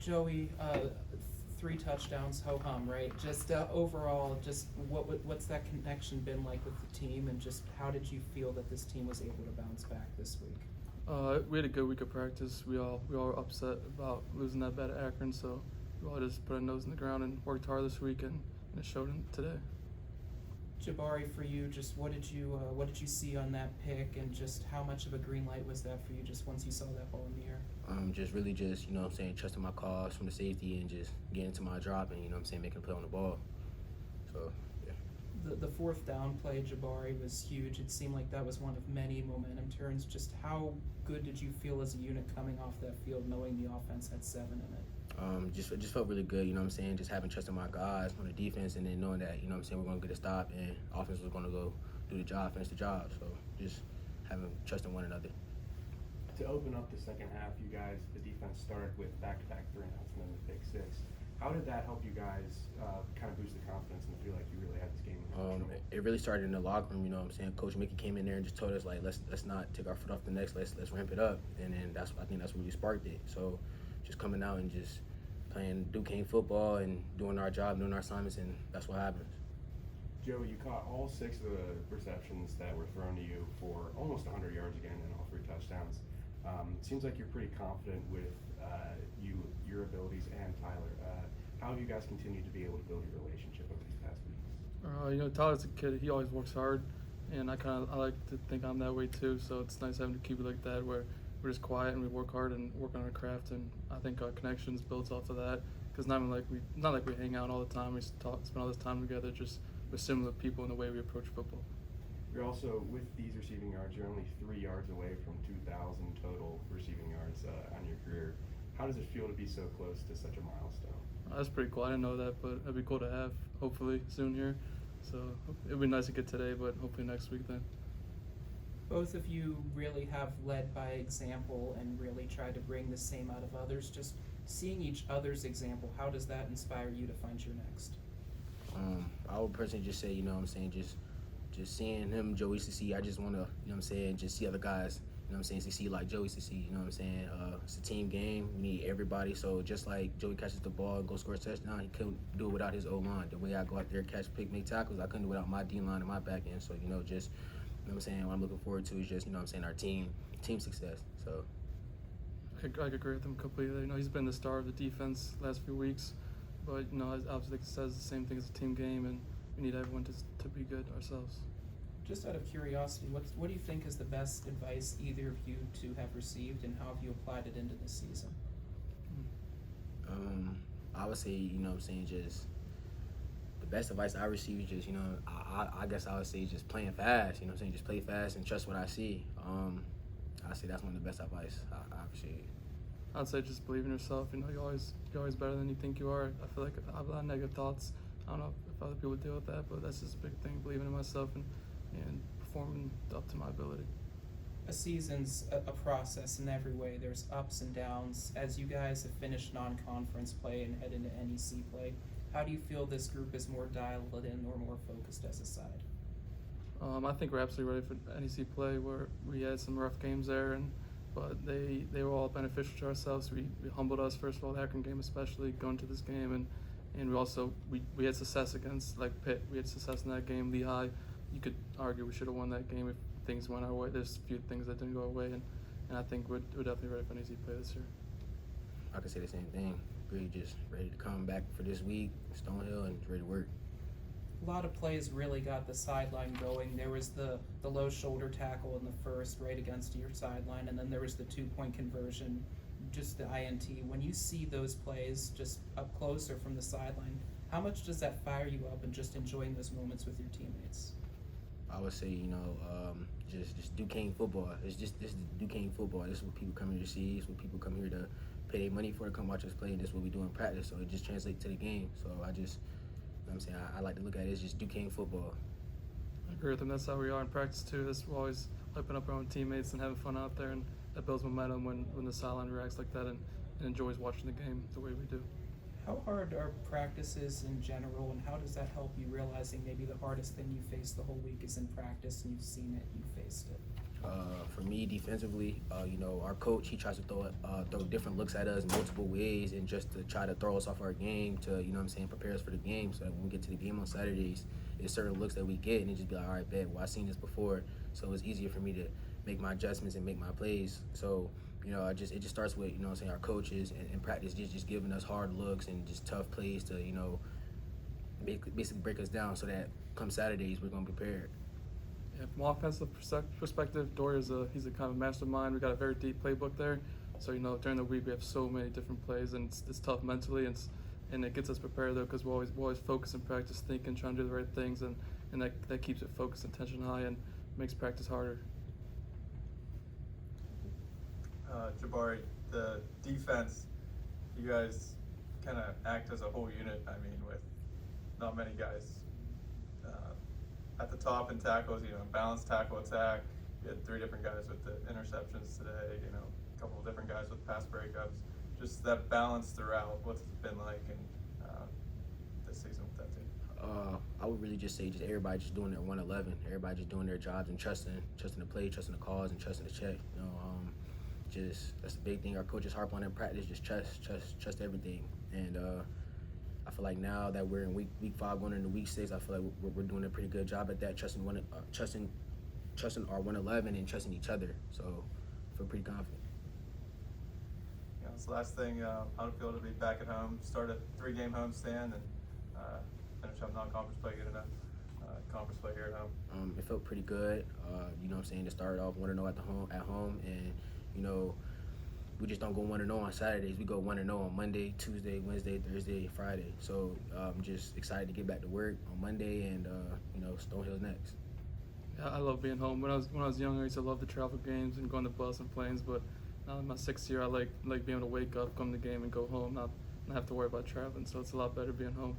Joey, 3 touchdowns, ho-hum, right? Just overall, just what's that connection been like with the team, and just how did you feel that this team was able to bounce back this week? We had a good week of practice. We all were upset about losing that bet at Akron, so we all just put our nose in the ground and worked hard this week, and it showed today. Jabari, for you, just what did you see on that pick, and just how much of a green light was that for you just once you saw that ball in the air? Just really just, trusting my calls from the safety and just getting to my drop and, making a play on the ball. So, yeah. The fourth down play, Jabari, was huge. It seemed like that was one of many momentum turns. Just how good did you feel as a unit coming off that field, knowing the offense had 7 in it? Just felt really good, just having trust in my guys on the defense and then knowing that, we're going to get a stop and offense was going to go do the job, finish the job. So just having trust in one another. To open up the second half, you guys, the defense started with back-to-back 3-and-outs and then the pick 6. How did that help you guys kind of boost the confidence and feel like you really had this game in control? It really started in the locker room, Coach Mickey came in there and just told us, like, let's not take our foot off the next, let's ramp it up. And then I think that's what really sparked it. So just coming out and just playing Duquesne football and doing our job, doing our assignments, and that's what happens. Joe, you caught all 6 of the receptions that were thrown to you for almost 100 yards again and all 3 touchdowns. It seems like you're pretty confident with your abilities and Tyler. How have you guys continued to be able to build your relationship over these past weeks? Tyler's a kid. He always works hard, and I like to think I'm that way too. So it's nice having to keep it like that, where we're just quiet and we work hard and work on our craft. And I think our connections builds off of that, because not like we hang out all the time. We spend all this time together. Just we're similar people in the way we approach football. You're also, with these receiving yards, you're only 3 yards away from 2,000 total receiving yards on your career. How does it feel to be so close to such a milestone? That's pretty cool. I didn't know that, but it'd be cool to have, hopefully, soon here. So it'd be nice to get today, but hopefully next week then. Both of you really have led by example and really tried to bring the same out of others. Just seeing each other's example, how does that inspire you to find your next? I would personally just say, just seeing him, Joey succeed. I just want to, just see other guys, succeed like Joey succeed. It's a team game. We need everybody. So just like Joey catches the ball and go score a touchdown, he couldn't do it without his O-line. The way I go out there, catch, pick, make tackles, I couldn't do it without my D-line and my back end. So, what I'm looking forward to is just, our team success. So I agree with him completely. He's been the star of the defense the last few weeks, but obviously it says the same thing as a team game, and we need everyone to be good ourselves. Just out of curiosity, what do you think is the best advice either of you two have received, and how have you applied it into this season? I would say, just the best advice I received is just, I guess I would say just playing fast, just play fast and trust what I see. I say that's one of the best advice I've received. I'd say just believe in yourself. You're always better than you think you are. I feel like I have a lot of negative thoughts. I don't know if other people deal with that, but that's just a big thing, believing in myself and performing up to my ability. A season's a process in every way. There's ups and downs. As you guys have finished non-conference play and head into NEC play, how do you feel this group is more dialed in or more focused as a side? I think we're absolutely ready for NEC play, where we had some rough games there, but they were all beneficial to ourselves. We humbled us, first of all, the Akron game especially, going to this game, and we also we had success against Pitt. We had success in that game. Lehigh, you could argue we should have won that game if things went our way. There's a few things that didn't go our way, and I think we're definitely ready for NEC play this year. I could say the same thing. Really just ready to come back for this week, Stonehill, and ready to work. A lot of plays really got the sideline going. There was the low shoulder tackle in the first right against your sideline, and then there was the 2-point conversion, just the INT. When you see those plays just up close or from the sideline, how much does that fire you up and just enjoying those moments with your teammates? I would say, just Duquesne football. This is Duquesne football. This is what people come here to see. This is what people come here to pay their money for, to come watch us play, and this is what we do in practice. So it just translates to the game. So I like to look at it as just Duquesne football. I agree with him. That's how we are in practice too. We're always hyping up our own teammates and having fun out there, and that builds momentum when the sideline reacts like that and enjoys watching the game the way we do. How hard are practices in general, and how does that help you realizing maybe the hardest thing you face the whole week is in practice and you've seen it, you faced it? For me, defensively, you know, our coach, he tries to throw different looks at us multiple ways and just to try to throw us off our game to, you know what I'm saying, prepare us for the game. So that when we get to the game on Saturdays, there's certain looks that we get and it just be like, all right, bet, well, I've seen this before. So it's easier for me to make my adjustments and make my plays. So, you know, it just starts with, you know what I'm saying, our coaches and practice just giving us hard looks and just tough plays to, you know, basically break us down so that come Saturdays, we're going to be prepared. Yeah, from offensive perspective, Dory's he's a kind of mastermind. We got a very deep playbook there. So, you know, during the week we have so many different plays, and it's tough mentally, and it gets us prepared though, because we're always focused in practice, thinking, trying to do the right things, and that keeps it focused and tension high and makes practice harder. Jabari, the defense, you guys kind of act as a whole unit. I mean, with not many guys at the top in tackles, you know, balanced tackle attack. You had 3 different guys with the interceptions today, you know, a couple of different guys with pass breakups. Just that balance throughout, what's it been like in this season with that team? I would really just say just everybody just doing their 111. Everybody just doing their jobs and trusting the play, trusting the calls, and trusting the check. You know, just that's the big thing. Our coaches harp on in practice. Just trust everything. And I feel like now that we're in week 5 going into week 6, I feel like we're doing a pretty good job at that, trusting our 111 and trusting each other. So I feel pretty confident. You know, this last thing, how to feel to be back at home, start a 3-game homestand, and finish up non-conference play, get enough conference play here at home. It felt pretty good. You know what I'm saying, to start off 1-0 at home, and you know, we just don't go 1-0 on Saturdays. We go 1-0 on Monday, Tuesday, Wednesday, Thursday, Friday. So I'm just excited to get back to work on Monday, and you know, Stone Hill's next. Yeah, I love being home. When I was younger, I used to love the travel games and going to bus and planes. But now in my 6th year, I like being able to wake up, come to the game, and go home, not have to worry about traveling. So it's a lot better being home.